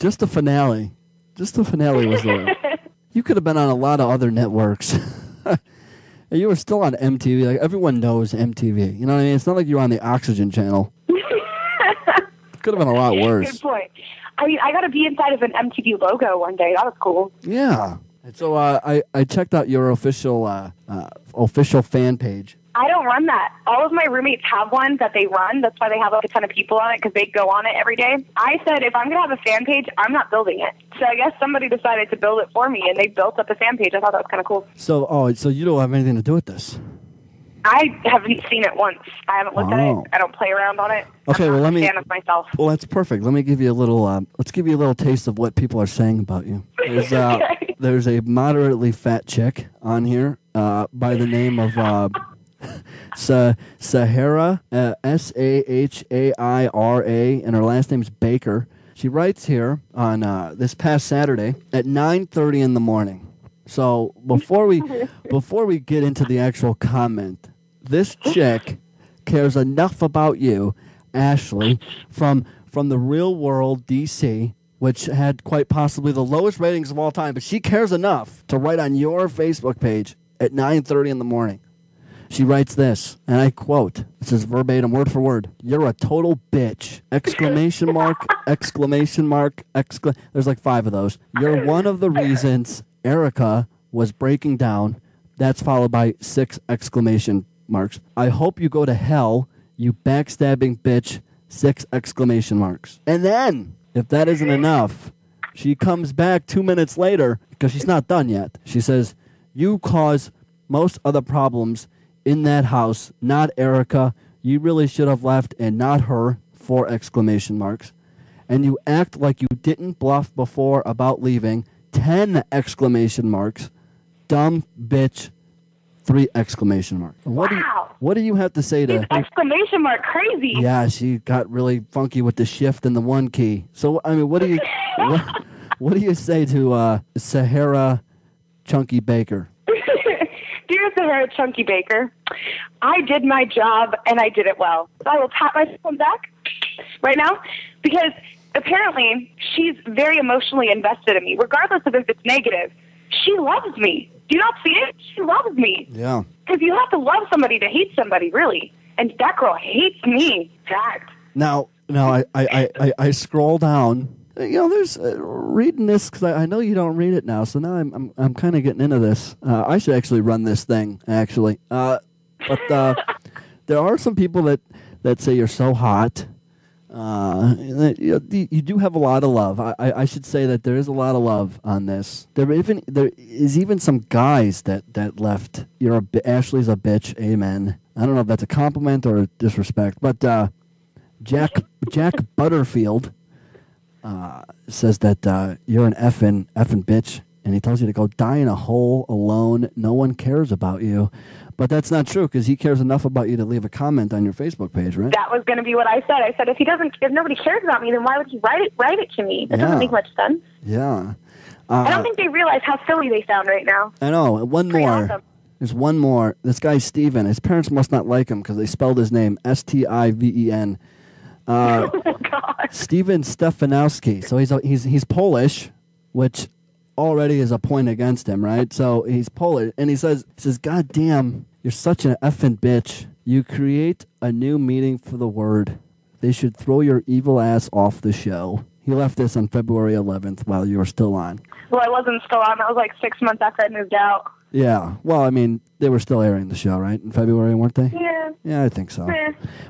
Just the finale. Just the finale was the. You could have been on a lot of other networks. You were still on MTV. Like everyone knows MTV. You know what I mean? It's not like you were on the Oxygen channel. Could have been a lot worse. Good point. I mean, I got to be inside of an MTV logo one day. That was cool. Yeah. So I checked out your official fan page. I don't run that. All of my roommates have one that they run. That's why they have like a ton of people on it because they go on it every day. I said, if I'm going to have a fan page, I'm not building it. So I guess somebody decided to build it for me, and they built up a fan page. I thought that was kind of cool. So you don't have anything to do with this? I haven't seen it once. I haven't looked at it. I don't play around on it. Okay, I'm well not a fan of myself. Well, that's perfect. Let me give you a little. Let's give you a little taste of what people are saying about you. Okay. There's a moderately fat chick on here by the name of Sahara, Sahaira, and her last name's Baker. She writes here on this past Saturday at 9:30 in the morning. So before we get into the actual comment, this chick cares enough about you, Ashley, from the Real World DC, which had quite possibly the lowest ratings of all time, but she cares enough to write on your Facebook page at 9:30 in the morning. She writes this, and I quote, this is verbatim, word for word, "You're a total bitch!" Exclamation mark, exclamation mark, there's like 5 of those. "You're one of the reasons Erica was breaking down." That's followed by 6 exclamation marks. "I hope you go to hell, you backstabbing bitch," 6 exclamation marks. And then, if that isn't enough, she comes back 2 minutes later, because she's not done yet. She says, "You cause most of the problems in that house, not Erica. You really should have left and not her," 4 exclamation marks. "And you act like you didn't bluff before about leaving," 10 exclamation marks. "Dumb bitch," 3 exclamation marks. What do you have to say to... Exclamation mark crazy. Yeah, she got really funky with the shift and the 1 key. So, I mean, what do you what do you say to Sahara Chunky Baker? Dear Sahara Chunky Baker, I did my job and I did it well. So I will pat myself on the back right now because apparently she's very emotionally invested in me, regardless of if it's negative. She loves me. Do you not see it? She loves me. Yeah. Because you have to love somebody to hate somebody, really. And that girl hates me. Fact. Now I scroll down. You know, there's reading this because I know you don't read it now. So now I'm kind of getting into this. I should actually run this thing actually. But there are some people that say you're so hot. You do have a lot of love. I should say that there is a lot of love on this. There is even some guys that left. Ashley's a bitch. Amen. I don't know if that's a compliment or a disrespect, but Jack Butterfield says that you're an effing bitch, and he tells you to go die in a hole alone. No one cares about you. But that's not true because he cares enough about you to leave a comment on your Facebook page, right? That was going to be what I said. I said if nobody cares about me, then why would he write it to me? That doesn't make much sense. Yeah. I don't think they realize how silly they sound right now. I know. One more. Awesome. There's one more. This guy Steven. His parents must not like him because they spelled his name Stiven. Oh God. Steven Stefanowski. So he's Polish, which already is a point against him, right? So he's Polish, and he says, "God damn, you're such an effing bitch. You create a new meaning for the word. They should throw your evil ass off the show." He left this on February 11th while you were still on. Well, I wasn't still on. That was like 6 months after I moved out. Yeah. Well, I mean, they were still airing the show, right? In February, weren't they? Yeah. Yeah, I think so.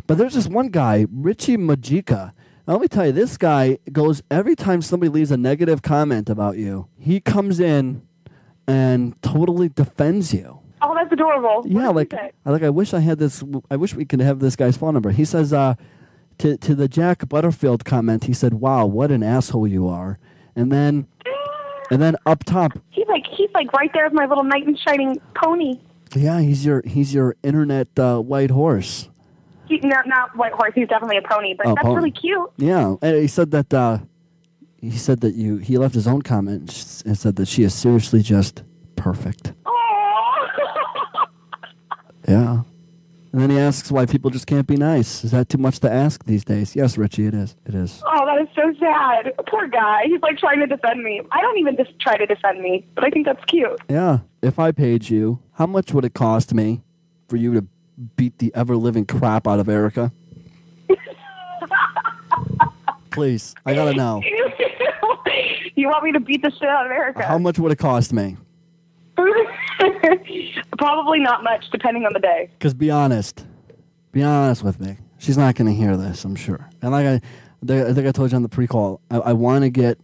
But there's this one guy, Richie Majika. Now, let me tell you, this guy goes every time somebody leaves a negative comment about you, he comes in and totally defends you. Oh, that's adorable. Yeah, I wish I had this. I wish we could have this guy's phone number. He says to the Jack Butterfield comment, he said, "Wow, what an asshole you are," and then up top, he's like right there with my little knight in shining pony. Yeah, he's your internet white horse. Not white horse. He's definitely a pony, but that's really cute. Yeah, and he said that he left his own comment and said that she is seriously just perfect. Oh. Yeah. And then he asks why people just can't be nice. Is that too much to ask these days? Yes, Richie, it is. It is. Oh, that is so sad. Poor guy. He's like trying to defend me. I don't even just try to defend me, but I think that's cute. Yeah. If I paid you, how much would it cost me for you to beat the ever-living crap out of Erica? Please, I gotta know. You want me to beat the shit out of Erica? How much would it cost me? Probably not much, depending on the day. Because be honest with me. She's not going to hear this, I'm sure. And like I think I told you on the pre-call, I want to get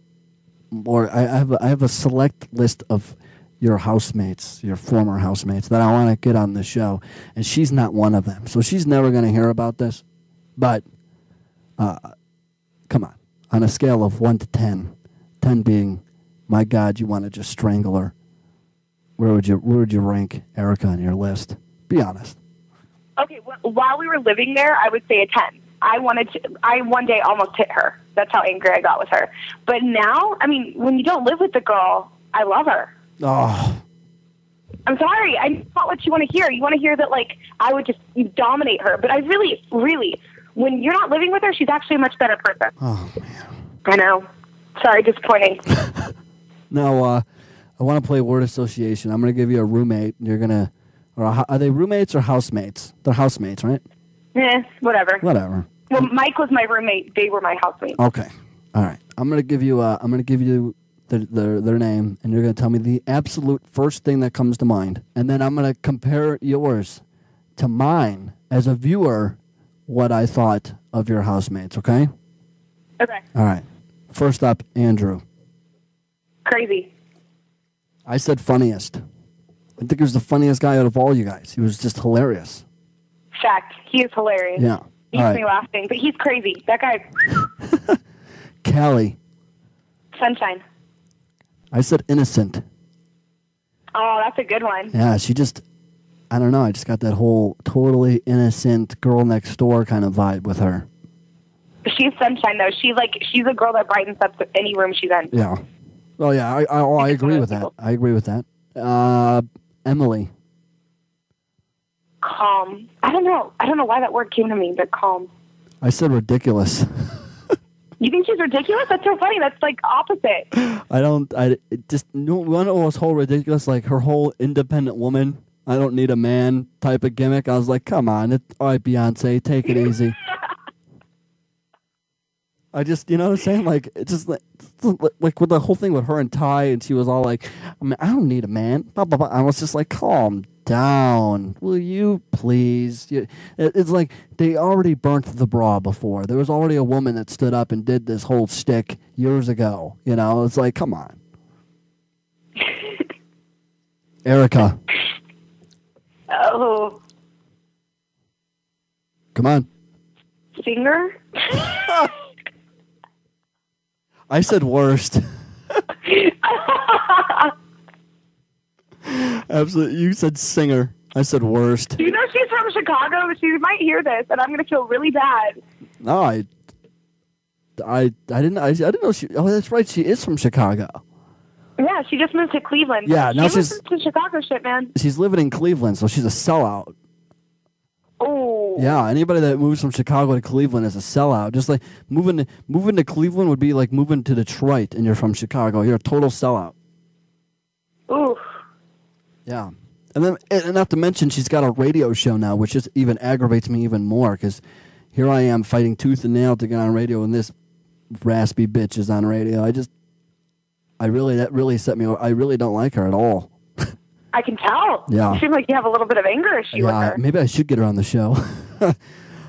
more. I have a select list of your housemates, your former housemates, that I want to get on the show, and she's not one of them. So she's never going to hear about this. But come on a scale of 1 to 10, 10 being, my God, you want to just strangle her. Where would you rank Erica on your list? Be honest. Okay, well, while we were living there, I would say a 10. I one day almost hit her. That's how angry I got with her. But now, I mean, when you don't live with the girl, I love her. Oh. I'm sorry. I not what you want to hear. You want to hear that, like, I would just dominate her. But I really, when you're not living with her, she's actually a much better person. Oh, man. I know. Sorry, disappointing. Now, I want to play word association. I'm going to give you a roommate. You're going to, are they roommates or housemates? They're housemates, right? Whatever. Whatever. Well, Mike was my roommate. They were my housemates. Okay. All right. I'm going to give you their name, and you're going to tell me the absolute first thing that comes to mind. And then I'm going to compare yours to mine as a viewer, what I thought of your housemates, okay? Okay. All right. First up, Andrew. Crazy. I said funniest. I think he was the funniest guy out of all you guys. He was just hilarious. Fact. He is hilarious. Yeah. He makes me laughing, but he's crazy. That guy. Callie. Sunshine. I said innocent. Oh, that's a good one. Yeah, she just, I don't know, I just got that whole totally innocent girl next door kind of vibe with her. She's sunshine, though. She's a girl that brightens up any room she's in. Yeah. Well, yeah, I agree with that. I agree with that. Emily. Calm. I don't know why that word came to me, but calm. I said ridiculous. You think she's ridiculous? That's so funny. That's like opposite. One was whole ridiculous, like her whole independent woman, I don't need a man type of gimmick. I was like, come on. All right, Beyonce, take it easy. I just, you know what I'm saying? Like, it's just like with the whole thing with her and Ty, and she was all like, I don't need a man. Blah, blah, blah. I was just like, calm down. Will you please? It's like they already burnt the bra before. There was already a woman that stood up and did this whole shtick years ago. You know, it's like, come on. Erica. Oh. Come on. Singer? I said worst. Absolutely. You said singer. I said worst. Do you know she's from Chicago? She might hear this, and I'm going to feel really bad. No, I didn't know she. Oh, that's right. She is from Chicago. Yeah, she just moved to Cleveland. Yeah, now she's to Chicago shit, man. She's living in Cleveland, so she's a sellout. Oh. Yeah, anybody that moves from Chicago to Cleveland is a sellout. Just like moving to Cleveland would be like moving to Detroit, and you're from Chicago. You're a total sellout. Ooh. Yeah, and not to mention she's got a radio show now, which just even aggravates me even more because here I am fighting tooth and nail to get on radio, and this raspy bitch is on radio. That really set me. I really don't like her at all. I can tell. Yeah. You seem like you have a little bit of anger issue with her. Maybe I should get her on the show.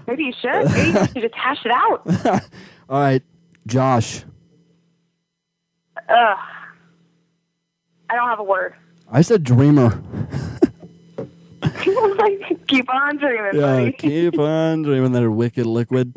Maybe you should. Maybe you should just hash it out. All right, Josh. Ugh. I don't have a word. I said dreamer. Keep on dreaming, Yeah, buddy. keep on dreaming that wicked liquid.